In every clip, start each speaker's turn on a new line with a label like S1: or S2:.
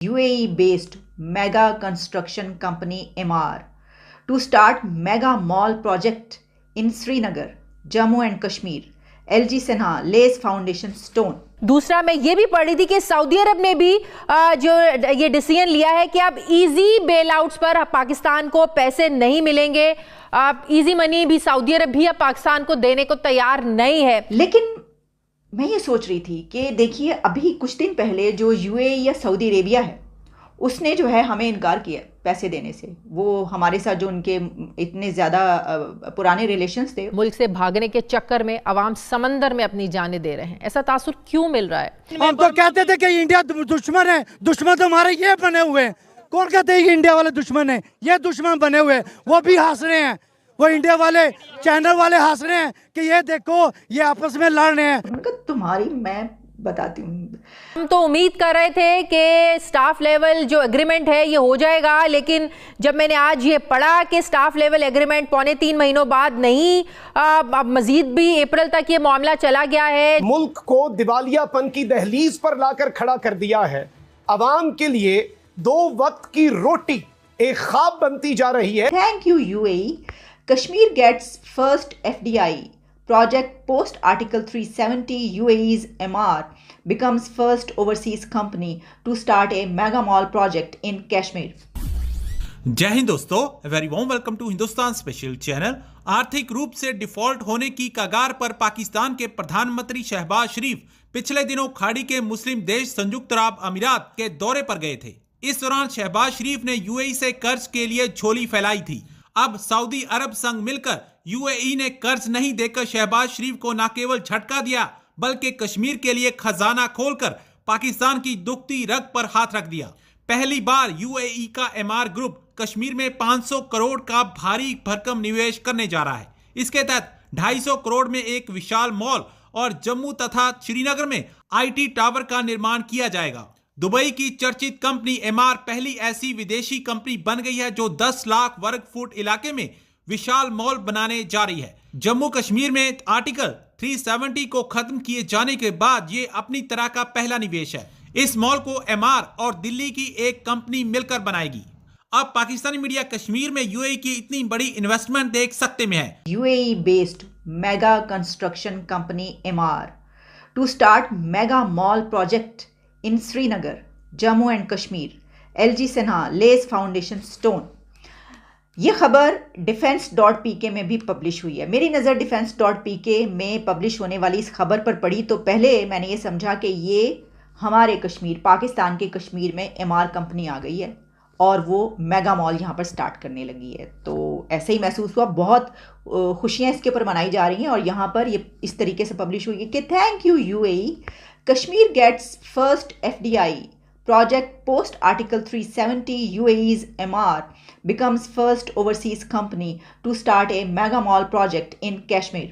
S1: UAE-based mega construction company Emaar to start mega mall project in Srinagar, Jammu and Kashmir. LG Sinha lays foundation stone.
S2: दूसरा मैं ये भी पढ़ रही थी कि सऊदी अरब ने भी जो ये डिसीजन लिया है कि अब इजी बेल आउट्स पर पाकिस्तान को पैसे नहीं मिलेंगे। इजी मनी भी सऊदी अरब भी अब पाकिस्तान को देने को तैयार नहीं है।
S1: लेकिन मैं ये सोच रही थी कि देखिए अभी कुछ दिन पहले जो यूएई या सऊदी अरेबिया है उसने जो है हमें इनकार किया पैसे देने से। वो हमारे साथ जो उनके इतने ज़्यादा पुराने रिलेशंस थे,
S2: मुल्क से भागने के चक्कर में अवाम समंदर में अपनी जानें दे रहे हैं। ऐसा तासुर क्यों मिल रहा है?
S3: हम तो कहते थे कि इंडिया दुश्मन है, दुश्मन तो हमारे ये बने हुए हैं। कौन कहते हैं कि इंडिया वाले दुश्मन है? ये दुश्मन बने हुए हैं। वो भी हंस रहे हैं, वो इंडिया वाले चैनल वाले हंस रहे हैं कि ये देखो ये आपस में लड़ रहे हैं।
S1: तुम्हारी मैं बताती हूँ।
S2: हम तो उम्मीद कर रहे थे कि स्टाफ लेवल जो एग्रीमेंट है ये हो जाएगा, लेकिन जब मैंने आज ये पढ़ा कि स्टाफ लेवल एग्रीमेंट 3.25 महीनों बाद नहीं, अब मजीद भी अप्रैल तक ये मामला चला गया है।
S4: मुल्क को दिवालियापन की दहलीज पर लाकर खड़ा कर दिया है। अवाम के लिए 2 वक्त की रोटी एक ख्वाब बनती जा रही है।
S1: Thank you UAE. Kashmir gets first FDI project post Article 370. UAE's Emaar becomes first overseas company to start a mega mall project in Kashmir.
S5: जय हिंद दोस्तों, very warm welcome to Hindustan special channel. आर्थिक रूप से डिफॉल्ट होने की कगार पर पाकिस्तान के प्रधानमंत्री शहबाज शरीफ पिछले दिनों खाड़ी के मुस्लिम देश संयुक्त अरब अमीरात के दौरे पर गए थे। इस दौरान शहबाज शरीफ ने यूएई से कर्ज के लिए झोली फैलाई थी। अब सऊदी अरब संग मिलकर यूएई ने कर्ज नहीं देकर शहबाज शरीफ को न केवल झटका दिया बल्कि कश्मीर के लिए खजाना खोलकर पाकिस्तान की दुखती रग पर हाथ रख दिया। पहली बार यूएई का एमार ग्रुप कश्मीर में 500 करोड़ का भारी भरकम निवेश करने जा रहा है। इसके तहत 250 करोड़ में एक विशाल मॉल और जम्मू तथा श्रीनगर में IT टावर का निर्माण किया जाएगा। दुबई की चर्चित कंपनी एमार पहली ऐसी विदेशी कंपनी बन गई है जो 10 लाख वर्ग फुट इलाके में विशाल मॉल बनाने जा रही है। जम्मू कश्मीर में आर्टिकल 370 को खत्म किए जाने के बाद ये अपनी तरह का पहला निवेश है। इस मॉल को एमार और दिल्ली की एक कंपनी मिलकर बनाएगी। अब पाकिस्तानी मीडिया कश्मीर में यूएई की इतनी बड़ी इन्वेस्टमेंट देख सकते में है।
S1: UAE based mega construction company Emaar to start mega mall project in Srinagar, Jammu and Kashmir. LG Sinha lays foundation stone. ये खबर defense.pk में भी पब्लिश हुई है। मेरी नज़र defense.pk में पब्लिश होने वाली इस खबर पर पड़ी तो पहले मैंने ये समझा कि ये हमारे कश्मीर, पाकिस्तान के कश्मीर में एमार कंपनी आ गई है और वो मेगा मॉल यहाँ पर स्टार्ट करने लगी है। तो ऐसे ही महसूस हुआ। बहुत खुशियाँ इसके ऊपर मनाई जा रही हैं और यहाँ पर ये इस तरीके से पब्लिश हुई है कि thank you UAE, Kashmir gets first FDI project post Article 370. UAE's Emaar becomes first overseas company to start a mega mall project in Kashmir.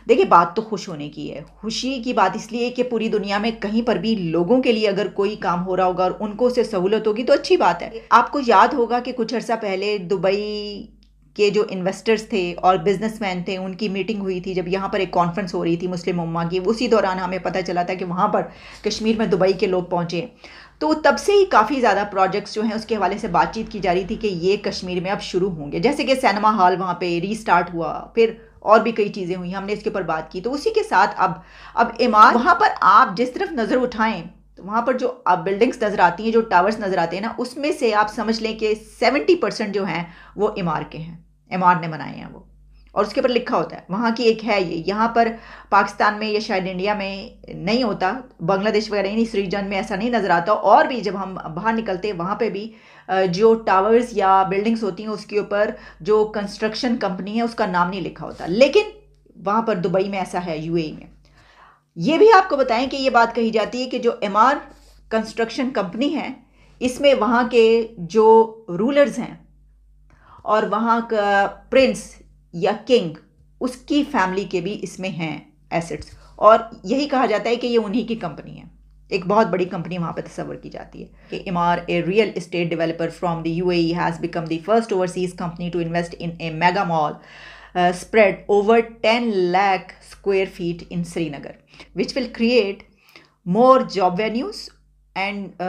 S1: देखिए बात तो खुश होने की है। खुशी की बात इसलिए कि पूरी दुनिया में कहीं पर भी लोगों के लिए अगर कोई काम हो रहा होगा और उनको उससे सहूलत होगी तो अच्छी बात है। आपको याद होगा कि कुछ अर्सा पहले दुबई के जो इन्वेस्टर्स थे और बिजनेसमैन थे उनकी मीटिंग हुई थी जब यहाँ पर एक कॉन्फ्रेंस हो रही थी मुस्लिम उम्मा की। उसी दौरान हमें पता चला था कि वहाँ पर कश्मीर में दुबई के लोग पहुँचे। तो तब से ही काफ़ी ज़्यादा प्रोजेक्ट्स जो हैं उसके हवाले से बातचीत की जा रही थी कि ये कश्मीर में अब शुरू होंगे। जैसे कि सिनेमा हॉल वहाँ पे रीस्टार्ट हुआ, फिर और भी कई चीज़ें हुई, हमने इसके ऊपर बात की। तो उसी के साथ अब एमार, वहाँ पर आप जिस तरफ नज़र उठाएं तो वहाँ पर जो अब बिल्डिंग्स नज़र आती हैं, जो टावर्स नज़र आते हैं ना, उसमें से आप समझ लें कि 70% जो हैं वो एमार के हैं, एमार ने बनाए हैं वो। और उसके ऊपर लिखा होता है, वहाँ की एक है ये। यहाँ पर पाकिस्तान में या शायद इंडिया में नहीं होता, बांग्लादेश वगैरह इस रीजन में ऐसा नहीं नज़र आता। और भी जब हम बाहर निकलते हैं वहाँ पे भी जो टावर्स या बिल्डिंग्स होती हैं उसके ऊपर जो कंस्ट्रक्शन कंपनी है उसका नाम नहीं लिखा होता। लेकिन वहाँ पर दुबई में ऐसा है, यूएई में। ये भी आपको बताएं कि ये बात कही जाती है कि जो एमार कंस्ट्रक्शन कंपनी है इसमें वहाँ के जो रूलर्स हैं और वहाँ का प्रिंस या किंग, उसकी फैमिली के भी इसमें हैं एसेट्स। और यही कहा जाता है कि ये उन्हीं की कंपनी है, एक बहुत बड़ी कंपनी वहाँ पर तस्वर की जाती है कि Emaar, a real estate developer from the UAE, has become the first overseas company to invest in a mega mall spread over 10 lakh square feet in Srinagar, which will create more job venues and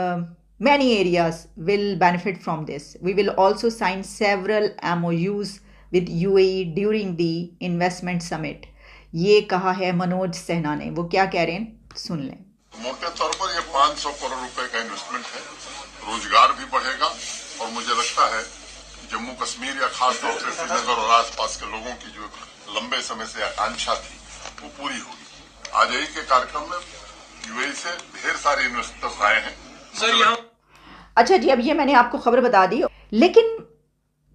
S1: Many areas will benefit from this. We will also sign several MOUs with UAE during the investment summit. ये कहा है मनोज सिन्हा ने। वो क्या कह रहे हैं, सुन लें।
S6: मोटे तौर पर ये 500 करोड़ रुपए का इन्वेस्टमेंट है, रोजगार भी बढ़ेगा और मुझे लगता है जम्मू कश्मीर या खास तौर से श्रीनगर और आसपास के लोगों की जो लंबे समय से आकांक्षा थी वो पूरी होगी। आज यही के कार्यक्रम में यूएई से ढेर सारे इन्वेस्टर्स आए हैं सर यहाँ।
S1: अच्छा जी, अब ये मैंने आपको खबर बता दी, लेकिन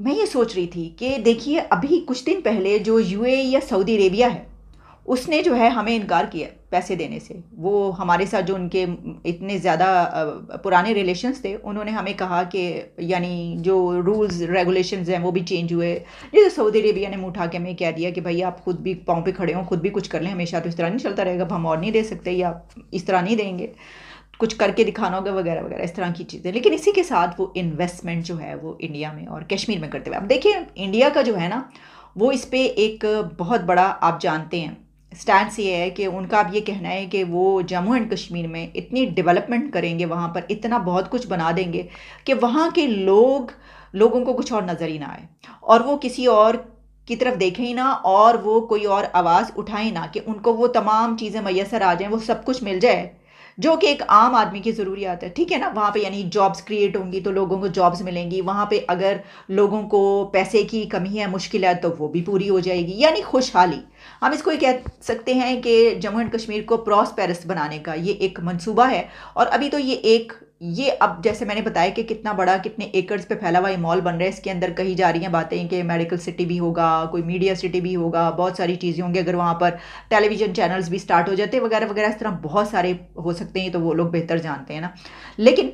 S1: मैं ये सोच रही थी कि देखिए अभी कुछ दिन पहले जो यूएई या सऊदी अरेबिया है उसने जो है हमें इनकार किया पैसे देने से। वो हमारे साथ जो उनके इतने ज़्यादा पुराने रिलेशंस थे, उन्होंने हमें कहा कि यानी जो रूल्स रेगुलेशंस हैं वो भी चेंज हुए। जैसे सऊदी अरेबिया ने मुँह उठा के हमें कह दिया कि भाई आप खुद भी पाँव पे खड़े हों, खुद भी कुछ कर लें, हमेशा तो इस तरह नहीं चलता रहेगा, हम और नहीं दे सकते या इस तरह नहीं देंगे, कुछ करके दिखाना होगा वगैरह वगैरह, इस तरह की चीज़ें। लेकिन इसी के साथ वो इन्वेस्टमेंट जो है वो इंडिया में और कश्मीर में करते हुए, अब देखिए इंडिया का जो है ना वो इस पर एक बहुत बड़ा, आप जानते हैं स्टैंड ये है कि उनका अब ये कहना है कि वो जम्मू एंड कश्मीर में इतनी डेवलपमेंट करेंगे, वहाँ पर इतना बहुत कुछ बना देंगे कि वहाँ के लोगों को कुछ और नज़र ही ना आए और वो किसी और की तरफ देखें ही ना और वो कोई और आवाज़ उठाए ना, कि उनको वो तमाम चीज़ें मैसर आ जाएं, वो सब कुछ मिल जाए जो कि एक आम आदमी की ज़रूरियात है। ठीक है ना, वहाँ पे यानी जॉब्स क्रिएट होंगी तो लोगों को जॉब्स मिलेंगी, वहाँ पे अगर लोगों को पैसे की कमी है, मुश्किल है, तो वो भी पूरी हो जाएगी, यानी खुशहाली। हम इसको ये कह सकते हैं कि जम्मू एंड कश्मीर को प्रॉस्पेरस बनाने का ये एक मंसूबा है। और अभी तो ये अब जैसे मैंने बताया कि कितना बड़ा, कितने एकर्स पे फैला हुआ ये मॉल बन रहा है, इसके अंदर कही जा रही हैं बातें कि मेडिकल सिटी भी होगा, कोई मीडिया सिटी भी होगा, बहुत सारी चीज़ें होंगी। अगर वहाँ पर टेलीविज़न चैनल्स भी स्टार्ट हो जाते वगैरह वगैरह, इस तरह बहुत सारे हो सकते हैं, तो वो लोग बेहतर जानते हैं ना। लेकिन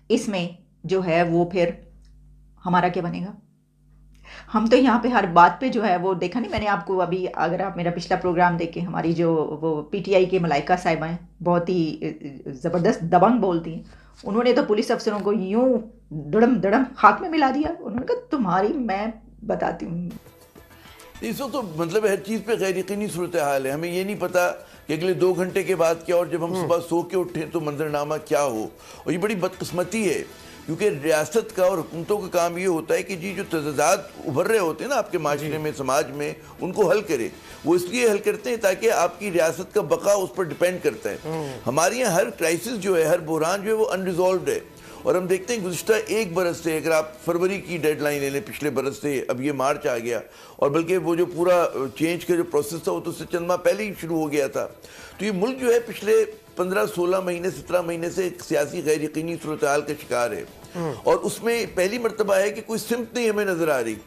S1: इसमें जो है वो फिर हमारा क्या बनेगा? हम तो यहाँ पे हर बात पे जो है वो देखा नहीं, मैंने आपको अभी, अगर आप मेरा पिछला प्रोग्राम देखें, हमारी जो वो पीटीआई के मलाइका साहिबा हैं, बहुत ही ज़बरदस्त दबंग बोलती हैं, उन्होंने तो पुलिस अफसरों को यूं धड़म धड़म खाक में मिला दिया। उन्होंने कहा तुम्हारी मैं बताती हूँ।
S7: इस वक्त तो मतलब हर चीज़ पे गैर यकीनी सूरत हाल है। हमें ये नहीं पता कि अगले 2 घंटे के बाद क्या, और जब हम सुबह सो के उठें तो मंजरनामा क्या हो। और ये बड़ी बदकिस्मती है क्योंकि रियासत का और हुकूमतों का काम ये होता है कि जी जो तज़ादात उभर रहे होते हैं ना आपके माशरे में, समाज में, उनको हल करे। वो इसलिए हल करते हैं ताकि आपकी रियासत का बका उस पर डिपेंड करता है। हमारे यहाँ हर क्राइसिस जो है, हर बुहरान जो है वो अनरिजॉल्व्ड है। और हम देखते हैं गुज़िश्ता 1 बरस से, अगर आप फरवरी की डेडलाइन ले लें पिछले बरस से, अब ये मार्च आ गया, और बल्कि वो जो पूरा चेंज का जो प्रोसेस था वो तो उससे चंद माह पहले ही शुरू हो गया था। तो ये मुल्क जो है पिछले 15-16 महीने 17 महीने से एक सियासी गैर यकीनी सूरत हाल का शिकार है। और उसमें पहली मरतबा है कि कोई सिमत नहीं हमें नजर आ रही।